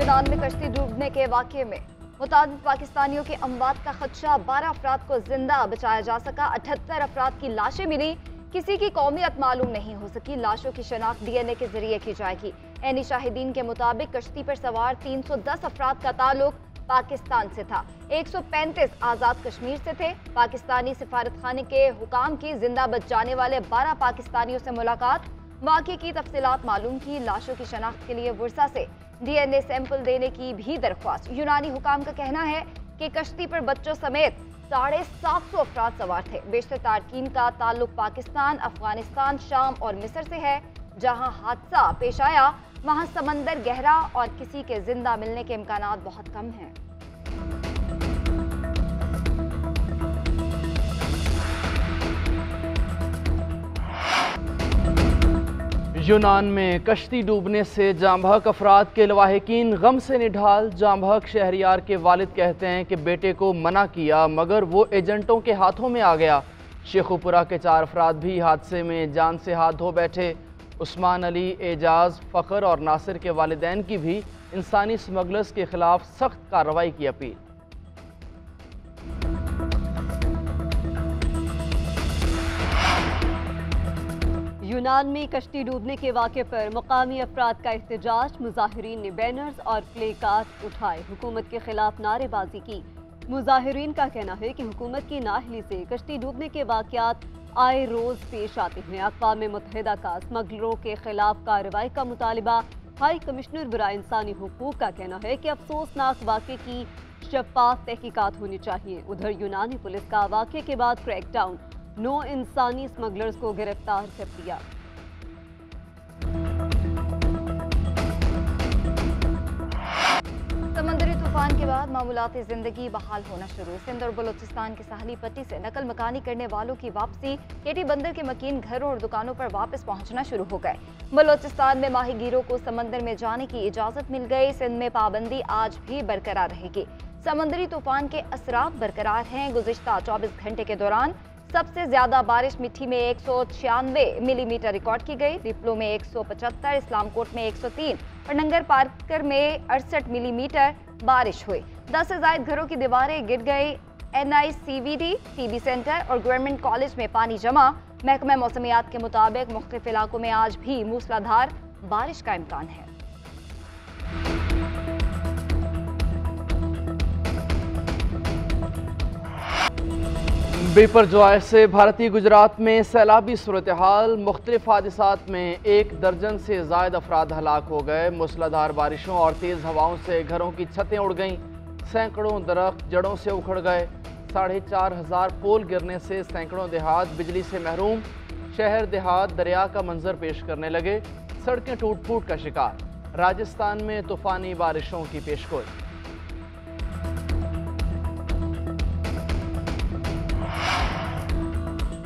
यूनान में कश्ती डूबने के वाक़े में मुताबिक पाकिस्तानियों के अमवात का खदशा, 12 अफराद को जिंदा बचाया जा सका, 78 अफराद की लाशें मिली, किसी की कौमियत मालूम नहीं हो सकी। लाशों की शनाख्त DNA के जरिए की जाएगी। ऐनी शाहिदीन के मुताबिक कश्ती पर सवार 310 अफराद का ताल्लुक पाकिस्तान से था, 135 आज़ाद कश्मीर से थे। पाकिस्तानी सिफारतखाने के हुकाम की जिंदा बच जाने वाले 12 पाकिस्तानियों से मुलाकात, वाक़े की तफसीलात मालूम की। लाशों की शनाख्त के लिए वर्सा से DNA सैंपल देने की भी दरख्वास्त। यूनानी हुकाम का कहना है कि कश्ती पर बच्चों समेत 750 अफराद सवार थे। बेशतर तारकीन का ताल्लुक पाकिस्तान, अफगानिस्तान, शाम और मिस्र से है। जहां हादसा पेश आया वहां समंदर गहरा और किसी के जिंदा मिलने के इम्कानात बहुत कम हैं। यूनान में कश्ती डूबने से जांबहक अफराद के लवाहिकीन गम से निढाल। जांबहक शहरियार के वालिद कहते हैं कि बेटे को मना किया मगर वो एजेंटों के हाथों में आ गया। शेखुपुरा के 4 अफराद भी हादसे में जान से हाथ धो बैठे। उस्मान अली, एजाज, फ़खर और नासिर के वालिदैन की भी इंसानी स्मगलर्स के खिलाफ सख्त कार्रवाई की अपील। यूनान में कश्ती डूबने के वाक़े पर मुकामी अफराद का एहतजाज। मुजाहिरीन ने बैनर्स और प्ले कार्ड उठाए, हुकूमत के खिलाफ नारेबाजी की। मुजाहिरीन का कहना है कि हुकूमत की नाअहली से कश्ती डूबने के वाक़यात आए रोज़ पेश आते हैं। अक़वाम मुत्तहिदा का स्मगलरों के खिलाफ कार्रवाई का मुतालिबा। हाई कमिश्नर बराए इंसानी हुकूक का कहना है कि अफसोसनाक वाक़े की शफ़ाफ तहकीकात होनी चाहिए। उधर यूनानी पुलिस का वाक़े के बाद क्रैकडाउन, 9 इंसानी स्मगलर्स को गिरफ्तार कर दिया। समंदरी तूफान के बाद मामूलाती जिंदगी बहाल होना शुरू। सिंध और बलूचिस्तान की साहली पट्टी से नकल मकानी करने वालों की वापसी। केटी बंदर के मकीन घरों और दुकानों पर वापस पहुंचना शुरू हो गए। बलूचिस्तान में माहीगीरों को समंदर में जाने की इजाजत मिल गई। सिंध में पाबंदी आज भी बरकरार रहेगी। समंदरी तूफान के असरात बरकरार हैं। गुज़िश्ता 24 घंटे के दौरान सबसे ज्यादा बारिश मिठी में 196 मिलीमीटर रिकॉर्ड की गई। रिपलो में 175, इस्लामकोट में 103 और नंगर पार्कर में 68 मिलीमीटर बारिश हुई। 10 से ज्यादा घरों की दीवारें गिर गई। NICVD, TB सेंटर और गवर्नमेंट कॉलेज में पानी जमा। महकमा मौसमियात के मुताबिक मुख्तलिफ इलाकों में आज भी मूसलाधार बारिश का इम्कान है। बिपरजॉय से भारतीय गुजरात में सैलाबी सूरत हाल। मुख्तलिफ हादसात में 1 दर्जन से ज़ायद अफराद हलाक हो गए। मूसलाधार बारिशों और तेज़ हवाओं से घरों की छतें उड़ गईं। सैकड़ों दरख्त जड़ों से उखड़ गए। 4,500 पोल गिरने से सैकड़ों देहात बिजली से महरूम। शहर देहात दरिया का मंजर पेश करने लगे। सड़कें टूट फूट का शिकार। राजस्थान में तूफ़ानी बारिशों की पेशगोई।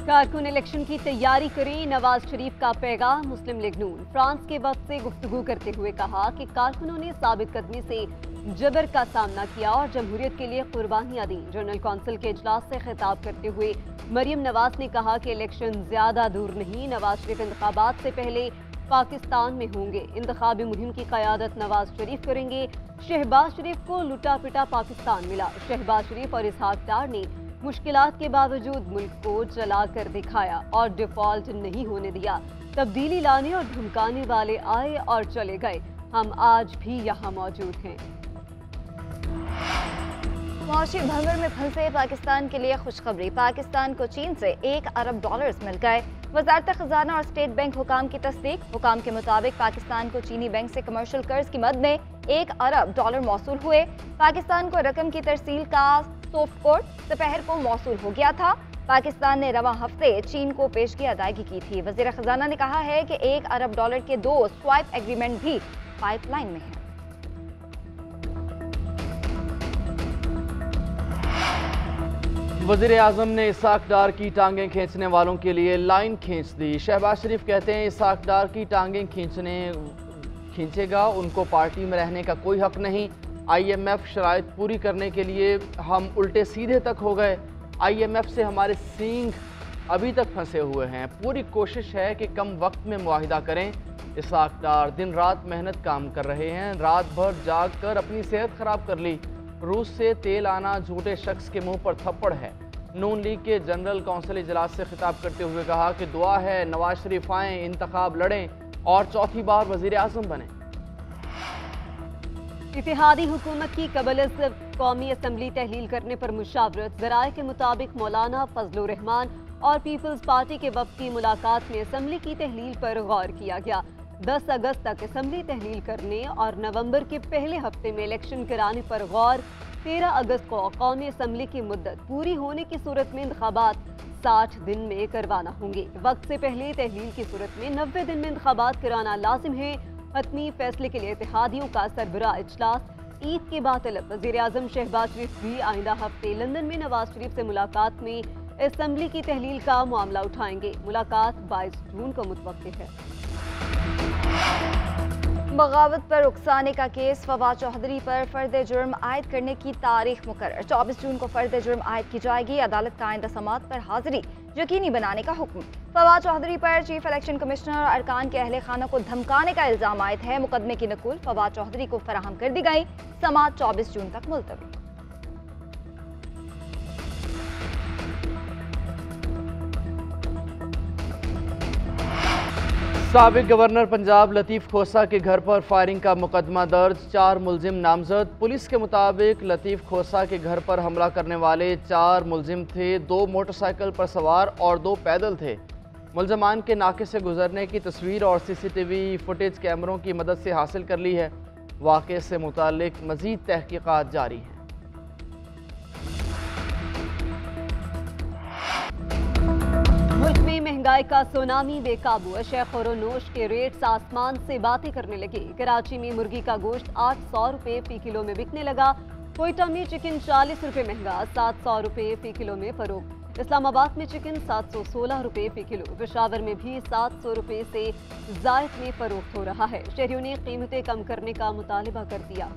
कारकुन इलेक्शन की तैयारी करें, नवाज शरीफ का पैगाम। मुस्लिम लीग नून फ्रांस के वक्त से गुफ्तगू करते हुए कहा कि कारकुनों ने साबित कदमी से जबर का सामना किया और जमहूरियत के लिए कुर्बानियां दी। जनरल कौंसिल के इजलास से खिताब करते हुए मरियम नवाज ने कहा कि इलेक्शन ज्यादा दूर नहीं, नवाज शरीफ इंतखाबात से पहले पाकिस्तान में होंगे। इंतखाबी मुहिम की क़यादत नवाज शरीफ करेंगे। शहबाज शरीफ को लुटा पिटा पाकिस्तान मिला। शहबाज शरीफ और इसहाक डार ने मुश्किलात के बावजूद मुल्क को जला कर दिखाया और डिफॉल्ट नहीं होने दिया। तब्दीली लाने और धमकाने वाले आए और चले गए, हम आज भी यहाँ मौजूद हैं। मुआशी भंवर में फंसे पाकिस्तान के लिए खुशखबरी। पाकिस्तान को चीन से $1 अरब मिल गए। वजारत खजाना और स्टेट बैंक हुकाम की तस्दीक। हुकाम के मुताबिक पाकिस्तान को चीनी बैंक से कमर्शियल कर्ज की मद में $1 अरब मौसूल हुए। पाकिस्तान को रकम की तरसील का सॉफ्ट कोड दोपहर को मौसूल हो गया था। पाकिस्तान ने रवां हफ्ते चीन को पेशगी अदायगी की थी। वज़ीर खजाना ने कहा है कि $1 अरब के 2 स्वाइप एग्रीमेंट भी पाइपलाइन में हैं। वज़ीर आज़म ने इसहाक डार की टांगें खींचने वालों के लिए लाइन खींच दी। शहबाज शरीफ कहते हैं इसहाक डार की टांगें खींचेगा, उनको पार्टी में रहने का कोई हक नहीं। IMF शराइत पूरी करने के लिए हम उल्टे सीधे तक हो गए। IMF से हमारे सींग अभी तक फंसे हुए हैं। पूरी कोशिश है कि कम वक्त में मुआहिदा करें। इसाक डार दिन रात मेहनत काम कर रहे हैं। रात भर जाग कर अपनी सेहत खराब कर ली। रूस से तेल आना झूठे शख्स के मुंह पर थप्पड़ है। नून लीग के जनरल कौंसिल इजलास से खिताब करते हुए कहा कि दुआ है नवाज शरीफ आएँ, इंतखाब लड़ें और चौथी बार वजीर आज़म बने। इत्तेहादी हुकूमत की कबल कौमी असम्बली तहलील करने पर मुशावरत। ज़राए के मुताबिक मौलाना फजलुर रहमान और पीपल्स पार्टी के वफ़द की मुलाकात में असम्बली की तहलील पर गौर किया गया। 10 अगस्त तक असम्बली तहलील करने और नवंबर के पहले हफ्ते में इलेक्शन कराने पर गौर। 13 अगस्त को कौमी असम्बली की मुद्दत पूरी होने की सूरत में इंतखाबात 60 दिन में करवाना होंगे। वक्त से पहले तहलील की सूरत में 90 दिन में इंतखाबात कराना लाजिम है। हतमी फैसले के लिए इत्तेहादियों का सरबराह इजलास ईद के बाद तलब। वज़ीर आज़म शहबाज शरीफ भी आइंदा हफ्ते लंदन में नवाज शरीफ से मुलाकात में असम्बली की तहलील का मामला उठाएंगे। मुलाकात 22 जून को मुतवक्किल है। बगावत पर उकसाने का केस। फवाद चौधरी पर फर्द जुर्म आयद करने की तारीख मुकर्रर। 24 जून को फर्द जुर्म आयद की जाएगी। अदालत का आइंदा समाअत पर हाजिरी यकीनी बनाने का हुक्म। फवाद चौधरी पर चीफ इलेक्शन कमिश्नर और अरकान के अहले खाना को धमकाने का इल्जाम आयद है। मुकदमे की नकुल फवाद चौधरी को फराहम कर दी गई। समाअत 24 जून तक मुलतवी। साबिक गवर्नर पंजाब लतीफ़ खोसा के घर पर फायरिंग का मुकदमा दर्ज। 4 मुलजिम नामजद। पुलिस के मुताबिक लतीफ़ खोसा के घर पर हमला करने वाले 4 मुलजिम थे। 2 मोटरसाइकिल पर सवार और 2 पैदल थे। मुलजमान के नाके से गुजरने की तस्वीर और CCTV फुटेज कैमरों की मदद से हासिल कर ली है। वाक़े से मुताल्लिक मज़ीद तहकीक़ात जारी हैं। मुल्क में महंगाई का सुनामी बेकाबू। अशय खोरोनोश के रेट्स आसमान से बातें करने लगे। कराची में मुर्गी का गोश्त 800 रुपये फी किलो में बिकने लगा। कोयटा में चिकन 40 रुपये महंगा, 700 रुपये फी किलो में फरोख्त। इस्लामाबाद में चिकन 716 रुपये फी किलो। पेशावर में भी 700 रुपये से जायद में फरोख्त हो रहा है। शहरियों ने कीमतें कम करने का मुतालबा कर दिया।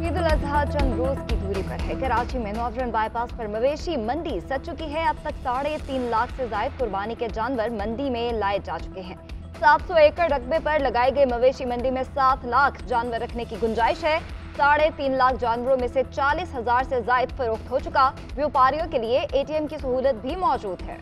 ईद उल अजहा चंद रोज की दूरी पर है। कराची में नौजवान बाईपास पर मवेशी मंडी सज चुकी है। अब तक 3.5 लाख से ज्यादा कुर्बानी के जानवर मंडी में लाए जा चुके हैं। 700 एकड़ रकबे पर लगाई गई मवेशी मंडी में 7 लाख जानवर रखने की गुंजाइश है। 3.5 लाख जानवरों में से 40,000 से ज्यादा फरोख्त हो चुका। व्यापारियों के लिए ATM की सहूलत भी मौजूद है।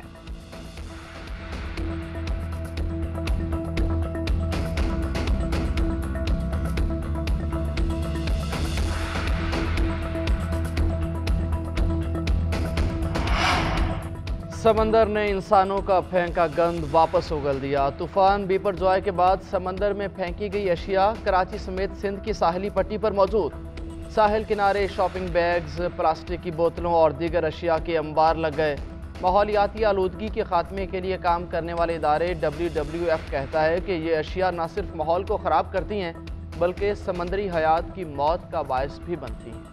समंदर ने इंसानों का फेंका गंद वापस उगल दिया। तूफान बिपरजॉय के बाद समंदर में फेंकी गई अशिया कराची समेत सिंध की साहिली पट्टी पर मौजूद। साहिल किनारे शॉपिंग बैग्स, प्लास्टिक की बोतलों और दीगर अशिया के अंबार लग गए। माहौलियाती आलूदगी के खात्मे के लिए काम करने वाले इदारे WWF कहता है कि ये अशिया न सिर्फ माहौल को ख़राब करती हैं बल्कि समंदरी हयात की मौत का बायस भी बनती हैं।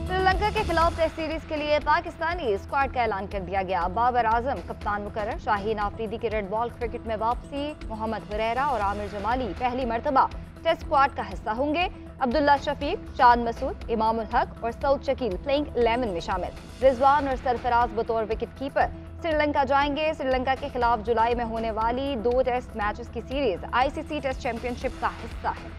श्रीलंका के खिलाफ टेस्ट सीरीज के लिए पाकिस्तानी स्क्वाड का ऐलान कर दिया गया। बाबर आजम कप्तान मुकर्रर। शाहीन आफरीदी की रेड बॉल क्रिकेट में वापसी। मोहम्मद हुरैरा और आमिर जमाली पहली मरतबा टेस्ट स्क्वाड का हिस्सा होंगे। अब्दुल्ला शफीक, शान मसूद, इमामुल हक और सऊद शकील प्लेइंग 11 में शामिल। रिजवान और सरफराज बतौर विकेट कीपर श्रीलंका जाएंगे। श्रीलंका के खिलाफ जुलाई में होने वाली 2 टेस्ट मैचेस की सीरीज ICC टेस्ट चैंपियनशिप का हिस्सा है।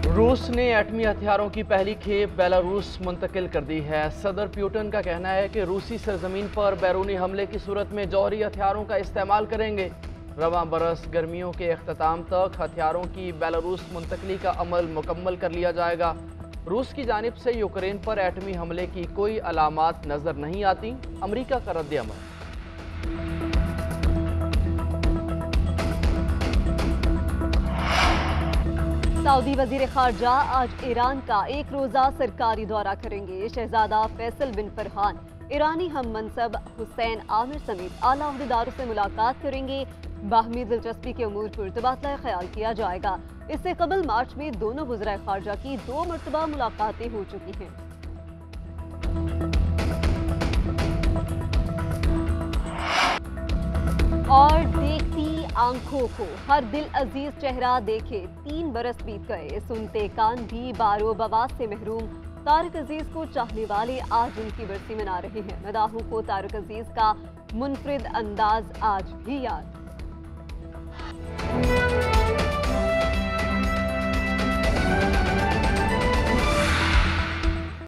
रूस ने एटमी हथियारों की पहली खेप बेलारूस मुंतकिल कर दी है। सदर पुतिन का कहना है कि रूसी सरजमीन पर बैरूनी हमले की सूरत में जौहरी हथियारों का इस्तेमाल करेंगे। रवां बरस गर्मियों के अख्ताम तक हथियारों की बेलारूस मुंतकली का अमल मुकम्मल कर लिया जाएगा। रूस की जानिब से यूक्रेन पर एटमी हमले की कोई अलामात नजर नहीं आती। अमरीका का रद्द अमल। सऊदी वजीर खारजा आज ईरान का 1 रोज़ा सरकारी दौरा करेंगे। शहजादा फैसल बिन फरहान, ईरानी हम मनसब हुसैन आमिर समेत आला अहदेदारों से मुलाकात करेंगे। बाहमी दिलचस्पी के उमूर पर तबादला ख्याल किया जाएगा। इससे कबल मार्च में दोनों वज़राए खारजा की 2 मरतबा मुलाकातें हो चुकी हैं। और देखती आंखों को हर दिल अजीज चेहरा देखे 3 बरस बीत गए, सुनते कान भी बारो बवास से महरूम। तारिक अजीज को चाहने वाले आज उनकी बरसी मना रहे हैं। मदाहों को तारिक अजीज का मुनफरिद अंदाज आज भी याद।